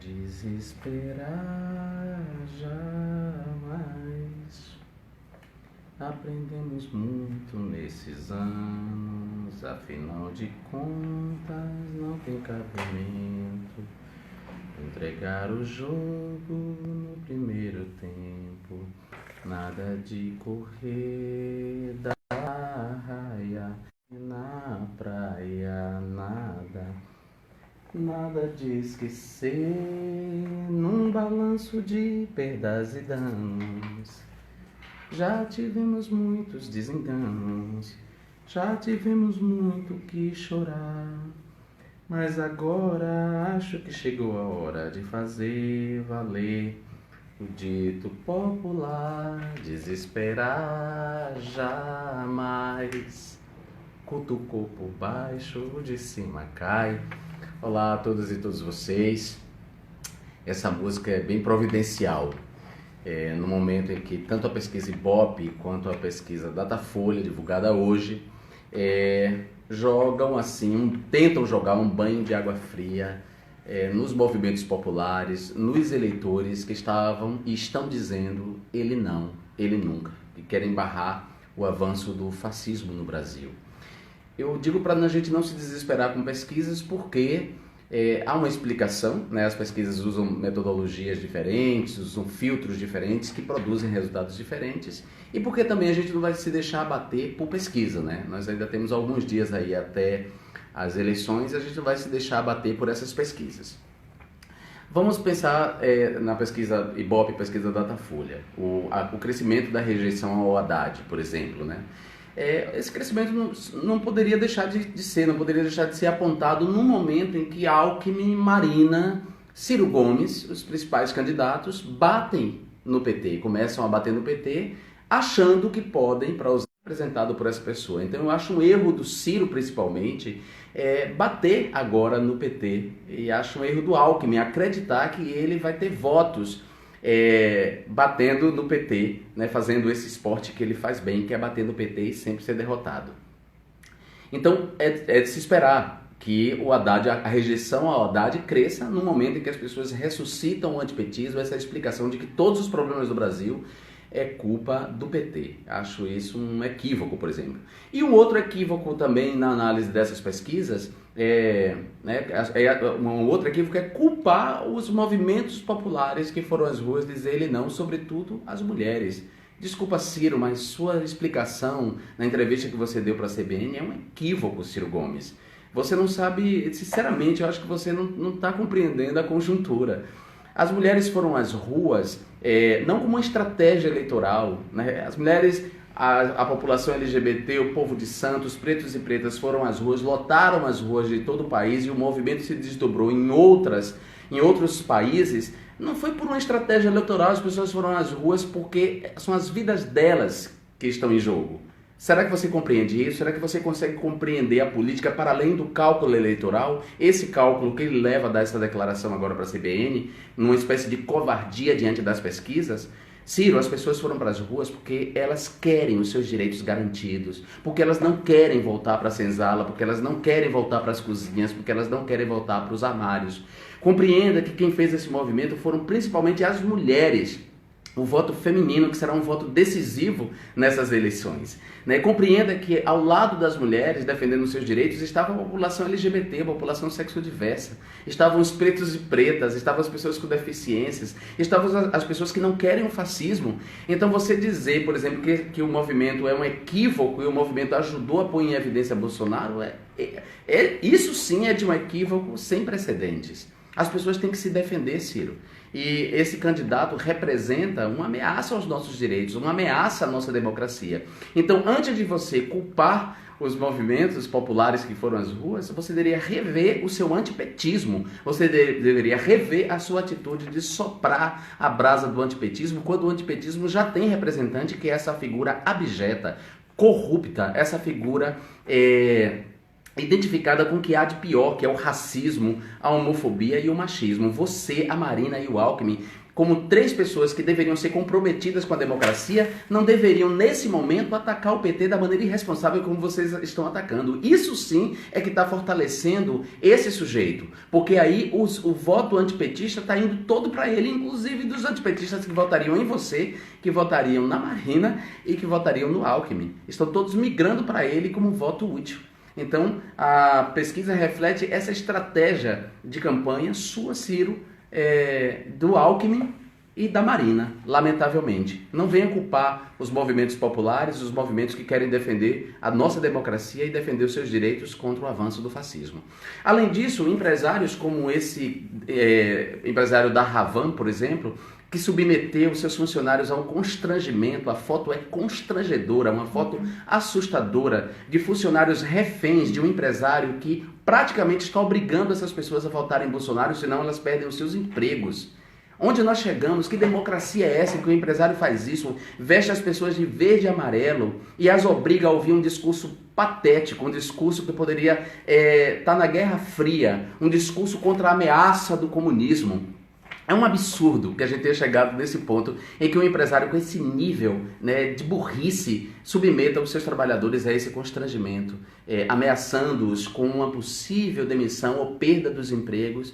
desesperar jamais. Aprendemos muito nesses anos, afinal de contas não tem cabimento entregar o jogo no primeiro tempo. Nada de correr da raia na praia, nada de esquecer num balanço de perdas e danos. Já tivemos muitos desenganos, já tivemos muito que chorar, mas agora acho que chegou a hora de fazer valer o dito popular: desesperar jamais. Cutucou por baixo, de cima cai. Olá a todas e todos vocês. Essa música é bem providencial. No momento em que tanto a pesquisa Ibope quanto a pesquisa Datafolha, divulgada hoje, tentam jogar um banho de água fria nos movimentos populares, nos eleitores que estavam e estão dizendo ele não, ele nunca, que querem barrar o avanço do fascismo no Brasil. Eu digo para a gente não se desesperar com pesquisas porque há uma explicação, né? As pesquisas usam metodologias diferentes, usam filtros diferentes que produzem resultados diferentes, e porque também a gente não vai se deixar abater por pesquisa, né? Nós ainda temos alguns dias aí até as eleições e a gente não vai se deixar abater por essas pesquisas. Vamos pensar na pesquisa Ibope, pesquisa Datafolha, o crescimento da rejeição ao Haddad, por exemplo, né? Esse crescimento não poderia deixar de ser apontado no momento em que Alckmin, Marina, Ciro Gomes, os principais candidatos, batem no PT, começam a bater no PT, achando que podem, para usar representado por essa pessoa. Então eu acho um erro do Ciro, principalmente, bater agora no PT, e acho um erro do Alckmin acreditar que ele vai ter votos batendo no PT, né, fazendo esse esporte que ele faz bem, que é bater no PT e sempre ser derrotado. Então é de se esperar que o Haddad, a rejeição ao Haddad cresça no momento em que as pessoas ressuscitam o antipetismo, essa explicação de que todos os problemas do Brasil é culpa do PT. Acho isso um equívoco, por exemplo. E um outro equívoco também na análise dessas pesquisas um outro equívoco é culpar os movimentos populares que foram às ruas dizer ele não, sobretudo as mulheres. Desculpa, Ciro, mas sua explicação na entrevista que você deu para a CBN é um equívoco, Ciro Gomes. Você não sabe, sinceramente, eu acho que você não está compreendendo a conjuntura. As mulheres foram às ruas não como uma estratégia eleitoral, né? As mulheres, a população LGBT, o povo de Santos, pretos e pretas foram às ruas, lotaram as ruas de todo o país e o movimento se desdobrou em outros países. Não foi por uma estratégia eleitoral, as pessoas foram às ruas porque são as vidas delas que estão em jogo. Será que você compreende isso? Será que você consegue compreender a política para além do cálculo eleitoral? Esse cálculo que ele leva a dar essa declaração agora para a CBN, numa espécie de covardia diante das pesquisas? Ciro, as pessoas foram para as ruas porque elas querem os seus direitos garantidos, porque elas não querem voltar para a senzala, porque elas não querem voltar para as cozinhas, porque elas não querem voltar para os armários. Compreenda que quem fez esse movimento foram principalmente as mulheres. O voto feminino, que será um voto decisivo nessas eleições. Né? Compreenda que ao lado das mulheres, defendendo os seus direitos, estava a população LGBT, a população sexodiversa. Estavam os pretos e pretas, estavam as pessoas com deficiências, estavam as pessoas que não querem o fascismo. Então você dizer, por exemplo, que o movimento é um equívoco e o movimento ajudou a pôr em evidência Bolsonaro, isso sim é de um equívoco sem precedentes. As pessoas têm que se defender, Ciro. E esse candidato representa uma ameaça aos nossos direitos, uma ameaça à nossa democracia. Então, antes de você culpar os movimentos populares que foram às ruas, você deveria rever o seu antipetismo. Você deveria rever a sua atitude de soprar a brasa do antipetismo, quando o antipetismo já tem representante, que é essa figura abjeta, corrupta, essa figura identificada com o que há de pior, que é o racismo, a homofobia e o machismo. Você, a Marina e o Alckmin como três pessoas que deveriam ser comprometidas com a democracia, não deveriam, nesse momento, atacar o PT da maneira irresponsável como vocês estão atacando. Isso sim é que está fortalecendo esse sujeito, porque aí o voto antipetista está indo todo para ele, inclusive dos antipetistas que votariam em você, que votariam na Marina e que votariam no Alckmin. Estão todos migrando para ele como voto útil. Então, a pesquisa reflete essa estratégia de campanha sua, Ciro, do Alckmin e da Marina, lamentavelmente. Não venha culpar os movimentos populares, os movimentos que querem defender a nossa democracia e defender os seus direitos contra o avanço do fascismo. Além disso, empresários como esse empresário da Ravan, por exemplo, que submeteu seus funcionários a um constrangimento, a foto é constrangedora, uma foto assustadora de funcionários reféns de um empresário que praticamente está obrigando essas pessoas a votarem em Bolsonaro, senão elas perdem os seus empregos. Onde nós chegamos? Que democracia é essa que o empresário faz isso? Veste as pessoas de verde e amarelo e as obriga a ouvir um discurso patético, um discurso que poderia estar na Guerra Fria, um discurso contra a ameaça do comunismo. É um absurdo que a gente tenha chegado nesse ponto em que um empresário com esse nível, né, de burrice submeta os seus trabalhadores a esse constrangimento, ameaçando-os com uma possível demissão ou perda dos empregos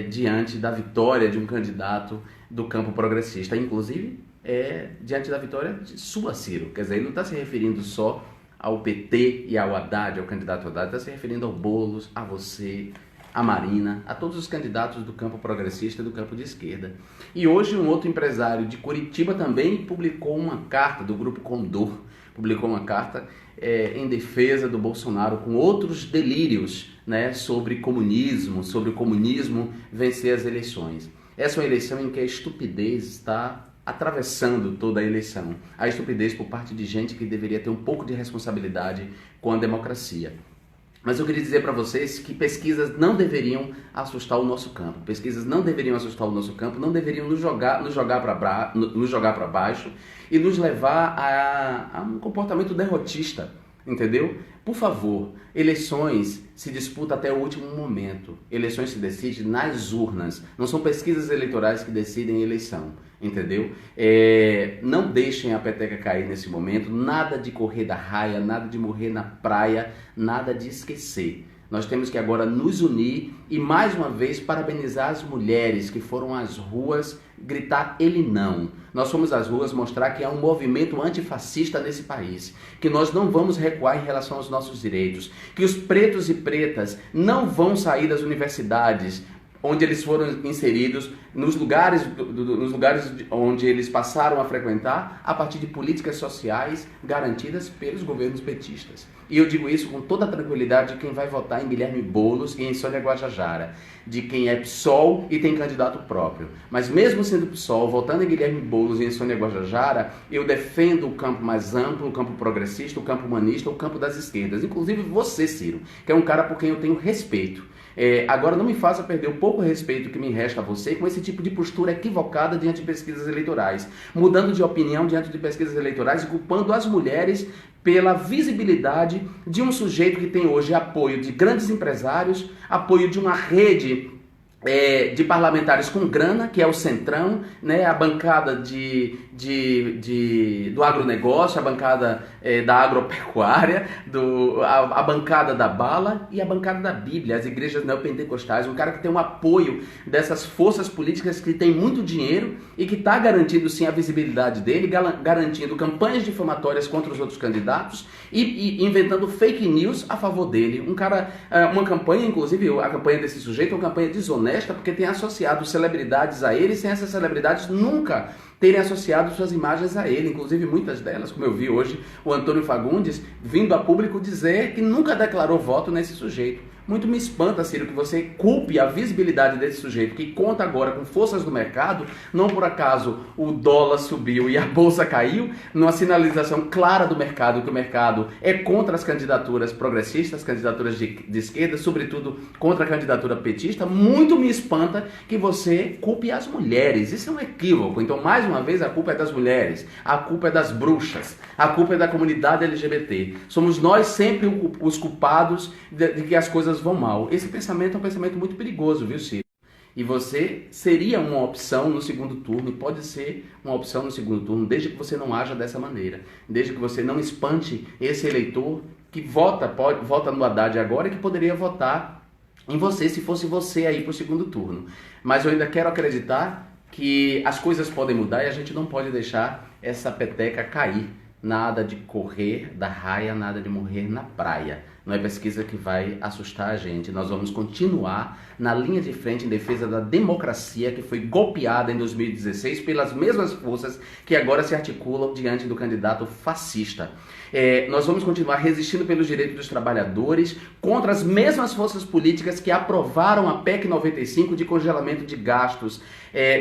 diante da vitória de um candidato do campo progressista, inclusive diante da vitória de sua, Ciro. Quer dizer, ele não está se referindo só ao PT e ao Haddad, ao candidato Haddad, está se referindo ao Boulos, a você, a Marina, a todos os candidatos do campo progressista e do campo de esquerda. E hoje um outro empresário de Curitiba também publicou uma carta do Grupo Condor, publicou uma carta em defesa do Bolsonaro com outros delírios, né, sobre o comunismo vencer as eleições. Essa é uma eleição em que a estupidez está atravessando toda a eleição. A estupidez por parte de gente que deveria ter um pouco de responsabilidade com a democracia. Mas eu queria dizer para vocês que pesquisas não deveriam assustar o nosso campo. Pesquisas não deveriam assustar o nosso campo, não deveriam nos jogar para baixo e nos levar a um comportamento derrotista, entendeu? Por favor, eleições se disputam até o último momento. Eleições se decidem nas urnas. Não são pesquisas eleitorais que decidem a eleição, entendeu? Não deixem a peteca cair nesse momento. Nada de correr da raia, nada de morrer na praia, nada de esquecer. Nós temos que agora nos unir e, mais uma vez, parabenizar as mulheres que foram às ruas gritar ele não. Nós fomos às ruas mostrar que há um movimento antifascista nesse país, que nós não vamos recuar em relação aos nossos direitos, que os pretos e pretas não vão sair das universidades onde eles foram inseridos, nos lugares onde eles passaram a frequentar, a partir de políticas sociais garantidas pelos governos petistas. E eu digo isso com toda a tranquilidade de quem vai votar em Guilherme Boulos e em Sônia Guajajara, de quem é PSOL e tem candidato próprio. Mas mesmo sendo PSOL, votando em Guilherme Boulos e em Sônia Guajajara, eu defendo o campo mais amplo, o campo progressista, o campo humanista, o campo das esquerdas. Inclusive você, Ciro, que é um cara por quem eu tenho respeito. Agora não me faça perder o pouco respeito que me resta a você com esse tipo de postura equivocada diante de pesquisas eleitorais, mudando de opinião diante de pesquisas eleitorais e culpando as mulheres pela visibilidade de um sujeito que tem hoje apoio de grandes empresários, apoio de uma rede de parlamentares com grana, que é o Centrão, né, a bancada do agronegócio, a bancada da agropecuária, a bancada da bala e a bancada da Bíblia, as igrejas neopentecostais, um cara que tem um apoio dessas forças políticas que tem muito dinheiro e que está garantindo sim a visibilidade dele, garantindo campanhas difamatórias contra os outros candidatos e inventando fake news a favor dele. Uma campanha, inclusive a campanha desse sujeito é uma campanha desonesta, porque tem associado celebridades a ele, sem essas celebridades nunca terem associado suas imagens a ele, inclusive muitas delas, como eu vi hoje, o Antônio Fagundes vindo a público dizer que nunca declarou voto nesse sujeito. Muito me espanta, Ciro, que você culpe a visibilidade desse sujeito que conta agora com forças do mercado. Não por acaso o dólar subiu e a bolsa caiu, numa sinalização clara do mercado, que o mercado é contra as candidaturas progressistas, candidaturas de esquerda, sobretudo contra a candidatura petista. Muito me espanta que você culpe as mulheres. Isso é um equívoco. Então, mais uma vez, a culpa é das mulheres, a culpa é das bruxas, a culpa é da comunidade LGBT. Somos nós sempre os culpados de que as coisas vão mal. Esse pensamento é um pensamento muito perigoso, viu, Ciro? E você seria uma opção no segundo turno, pode ser uma opção no segundo turno, desde que você não haja dessa maneira, desde que você não espante esse eleitor que vota no Haddad agora e que poderia votar em você se fosse você aí para o segundo turno. Mas eu ainda quero acreditar que as coisas podem mudar e a gente não pode deixar essa peteca cair. Nada de correr da raia, nada de morrer na praia. Não é pesquisa que vai assustar a gente. Nós vamos continuar na linha de frente em defesa da democracia que foi golpeada em 2016 pelas mesmas forças que agora se articulam diante do candidato fascista. Nós vamos continuar resistindo pelos direitos dos trabalhadores contra as mesmas forças políticas que aprovaram a PEC 95 de congelamento de gastos.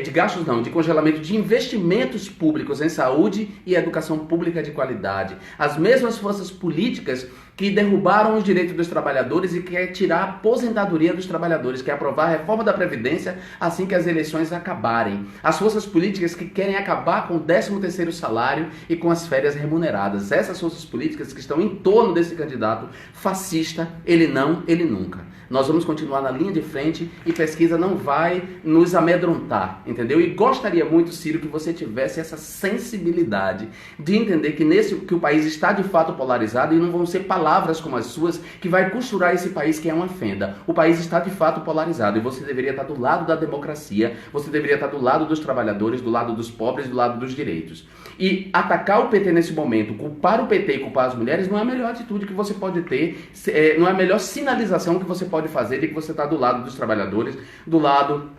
De congelamento de investimentos públicos em saúde e educação pública de qualidade. As mesmas forças políticas que derrubaram os direitos dos trabalhadores e quer tirar a aposentadoria dos trabalhadores, quer aprovar a reforma da Previdência assim que as eleições acabarem. As forças políticas que querem acabar com o 13º salário e com as férias remuneradas. Essas forças políticas que estão em torno desse candidato fascista, ele não, ele nunca. Nós vamos continuar na linha de frente e pesquisa não vai nos amedrontar, entendeu? E gostaria muito, Ciro, que você tivesse essa sensibilidade de entender que o país está de fato polarizado e não vão ser palavras como as suas que vai costurar esse país que é uma fenda. O país está de fato polarizado e você deveria estar do lado da democracia, você deveria estar do lado dos trabalhadores, do lado dos pobres, do lado dos direitos. E atacar o PT nesse momento, culpar o PT e culpar as mulheres não é a melhor atitude que você pode ter, não é a melhor sinalização que você pode fazer de que você está do lado dos trabalhadores, do lado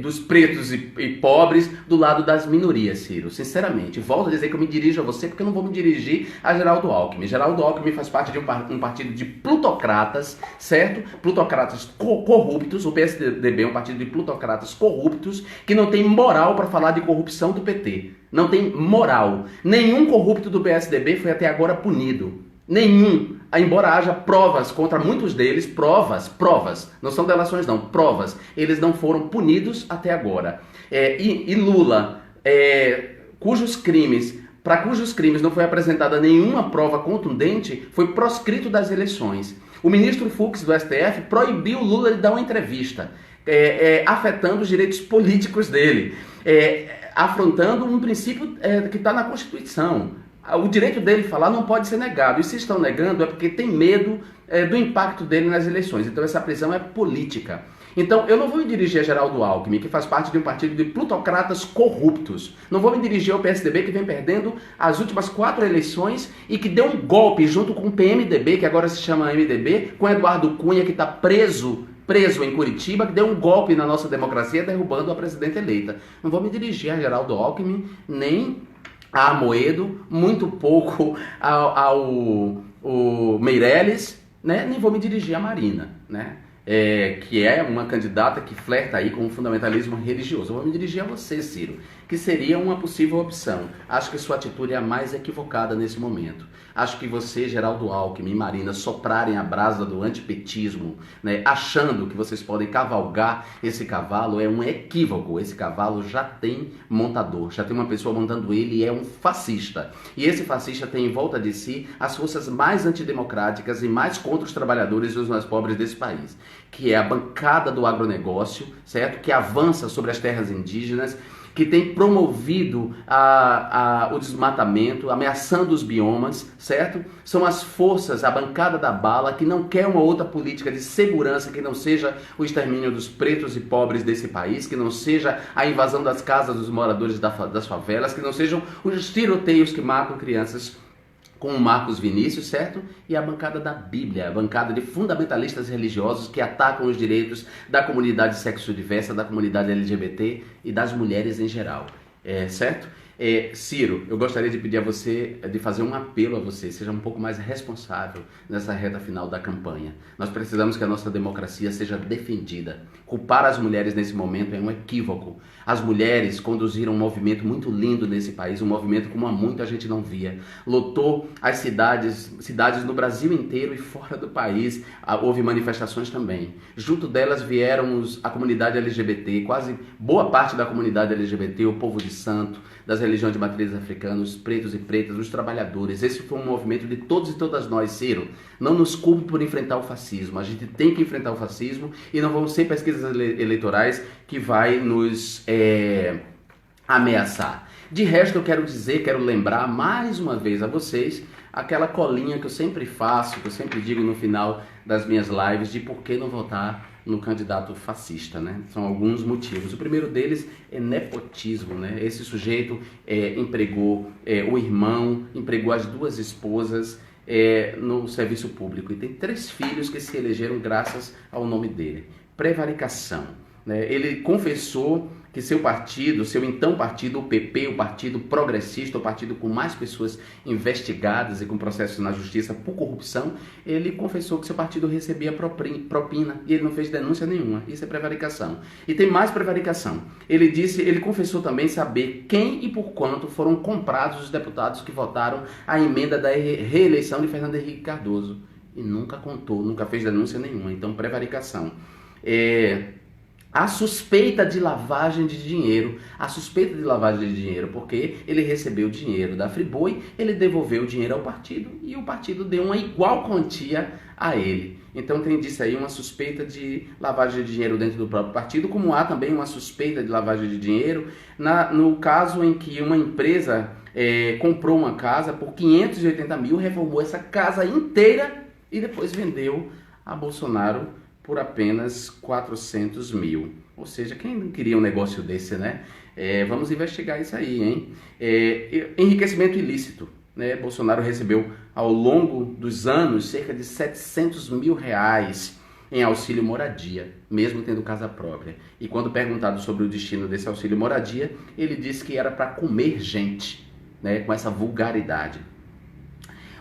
dos pretos e pobres, do lado das minorias, Ciro. Sinceramente, volto a dizer que eu me dirijo a você porque eu não vou me dirigir a Geraldo Alckmin. Geraldo Alckmin faz parte de um partido de plutocratas, certo? Plutocratas corruptos. O PSDB é um partido de plutocratas corruptos que não tem moral para falar de corrupção do PT. Não tem moral. Nenhum corrupto do PSDB foi até agora punido. Nenhum. Embora haja provas contra muitos deles, provas, não são delações não, provas, eles não foram punidos até agora. E Lula, para cujos crimes não foi apresentada nenhuma prova contundente, foi proscrito das eleições. O ministro Fux do STF proibiu Lula de dar uma entrevista, afetando os direitos políticos dele, afrontando um princípio que está na Constituição. O direito dele falar não pode ser negado. E se estão negando é porque tem medo do impacto dele nas eleições. Então essa prisão é política. Então eu não vou me dirigir a Geraldo Alckmin, que faz parte de um partido de plutocratas corruptos. Não vou me dirigir ao PSDB, que vem perdendo as últimas 4 eleições e que deu um golpe junto com o PMDB, que agora se chama MDB, com Eduardo Cunha, que está preso em Curitiba, que deu um golpe na nossa democracia, derrubando a presidenta eleita. Não vou me dirigir a Geraldo Alckmin, nem a Amoedo, muito pouco ao Meirelles, né? Nem vou me dirigir a Marina, né? Que é uma candidata que flerta aí com o fundamentalismo religioso. Eu vou me dirigir a você, Ciro, que seria uma possível opção. Acho que sua atitude é a mais equivocada nesse momento. Acho que você, Geraldo Alckmin e Marina, soprarem a brasa do antipetismo, né, achando que vocês podem cavalgar esse cavalo, é um equívoco. Esse cavalo já tem montador, já tem uma pessoa montando ele e é um fascista. E esse fascista tem em volta de si as forças mais antidemocráticas e mais contra os trabalhadores e os mais pobres desse país, que é a bancada do agronegócio, certo? Que avança sobre as terras indígenas, que tem promovido o desmatamento, ameaçando os biomas, certo? São as forças, a bancada da bala, que não quer uma outra política de segurança que não seja o extermínio dos pretos e pobres desse país, que não seja a invasão das casas dos moradores das favelas, que não sejam os tiroteios que matam crianças, com o Marcos Vinícius, certo? E a bancada da Bíblia, a bancada de fundamentalistas religiosos que atacam os direitos da comunidade sexo-diversa, da comunidade LGBT e das mulheres em geral, certo? Ciro, eu gostaria de pedir a você, de fazer um apelo a você, seja um pouco mais responsável nessa reta final da campanha. Nós precisamos que a nossa democracia seja defendida. Culpar as mulheres nesse momento é um equívoco. As mulheres conduziram um movimento muito lindo nesse país, um movimento como há muito a gente não via. Lotou as cidades no Brasil inteiro e fora do país. Houve manifestações também. Junto delas vieram a comunidade LGBT, quase boa parte da comunidade LGBT, o povo de santo, das religiões religião de matriz africana, os pretos e pretas, os trabalhadores. Esse foi um movimento de todos e todas nós, Ciro. Não nos culpe por enfrentar o fascismo. A gente tem que enfrentar o fascismo e não vão ser pesquisas eleitorais que vai nos ameaçar. De resto, eu quero lembrar mais uma vez a vocês aquela colinha que eu sempre faço, que eu sempre digo no final das minhas lives, de por que não votar no candidato fascista, né? São alguns motivos. O primeiro deles é nepotismo, né? Esse sujeito empregou o irmão, empregou as duas esposas no serviço público e tem 3 filhos que se elegeram graças ao nome dele. Prevaricação, né? Ele confessou que seu partido, seu então partido, o PP, o Partido Progressista, o partido com mais pessoas investigadas e com processos na justiça por corrupção, ele confessou que seu partido recebia propina e ele não fez denúncia nenhuma. Isso é prevaricação. E tem mais prevaricação. Ele confessou também saber quem e por quanto foram comprados os deputados que votaram a emenda da reeleição de Fernando Henrique Cardoso. E nunca contou, nunca fez denúncia nenhuma. Então, prevaricação. A suspeita de lavagem de dinheiro, porque ele recebeu dinheiro da Friboi, ele devolveu o dinheiro ao partido e o partido deu uma igual quantia a ele. Então tem disso aí uma suspeita de lavagem de dinheiro dentro do próprio partido, como há também uma suspeita de lavagem de dinheiro no caso em que uma empresa comprou uma casa por 580 mil, reformou essa casa inteira e depois vendeu a Bolsonaro por apenas 400 mil. Ou seja, quem não queria um negócio desse, né? Vamos investigar isso aí, hein? Enriquecimento ilícito, né? Bolsonaro recebeu ao longo dos anos cerca de 700 mil reais em auxílio moradia, mesmo tendo casa própria. E quando perguntado sobre o destino desse auxílio moradia, ele disse que era para comer gente, né? Com essa vulgaridade.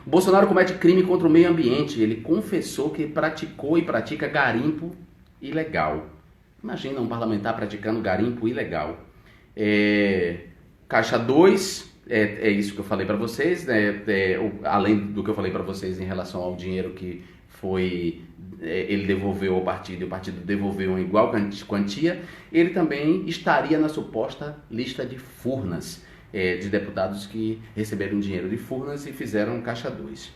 O Bolsonaro comete crime contra o meio ambiente. Ele confessou que praticou e pratica garimpo ilegal. Imagina um parlamentar praticando garimpo ilegal. Caixa 2, é isso que eu falei para vocês, né? Além do que eu falei para vocês em relação ao dinheiro que ele devolveu ao partido e o partido devolveu uma igual quantia, ele também estaria na suposta lista de Furnas. De deputados que receberam dinheiro de Furnas e fizeram caixa 2.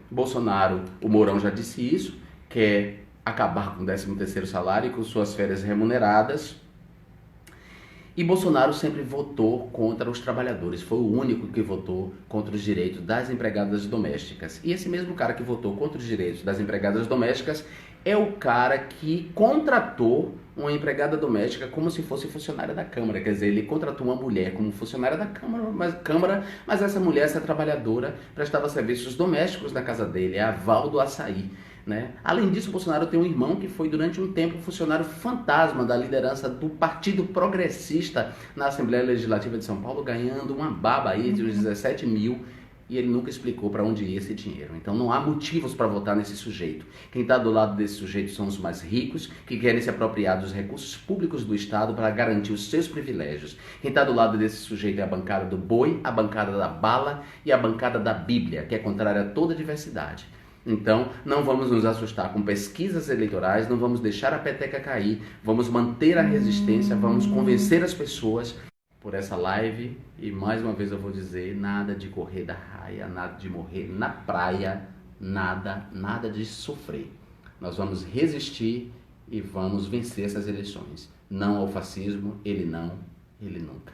Bolsonaro, o Mourão já disse isso, quer acabar com o 13º salário e com suas férias remuneradas. E Bolsonaro sempre votou contra os trabalhadores, foi o único que votou contra os direitos das empregadas domésticas. E esse mesmo cara que votou contra os direitos das empregadas domésticas é o cara que contratou uma empregada doméstica como se fosse funcionária da Câmara. Quer dizer, ele contratou uma mulher como funcionária da Câmara, mas essa mulher, essa trabalhadora, prestava serviços domésticos na casa dele, é a Val do Açaí, né? Além disso, o Bolsonaro tem um irmão que foi durante um tempo funcionário fantasma da liderança do Partido Progressista na Assembleia Legislativa de São Paulo, ganhando uma baba aí de uns 17 mil, e ele nunca explicou para onde ia esse dinheiro. Então não há motivos para votar nesse sujeito. Quem está do lado desse sujeito são os mais ricos, que querem se apropriar dos recursos públicos do Estado para garantir os seus privilégios. Quem está do lado desse sujeito é a bancada do boi, a bancada da bala e a bancada da Bíblia, que é contrária a toda diversidade. Então, não vamos nos assustar com pesquisas eleitorais, não vamos deixar a peteca cair, vamos manter a resistência, vamos convencer as pessoas por essa live. E mais uma vez eu vou dizer, nada de correr da raia, nada de morrer na praia, nada de sofrer. Nós vamos resistir e vamos vencer essas eleições. Não ao fascismo, ele não, ele nunca.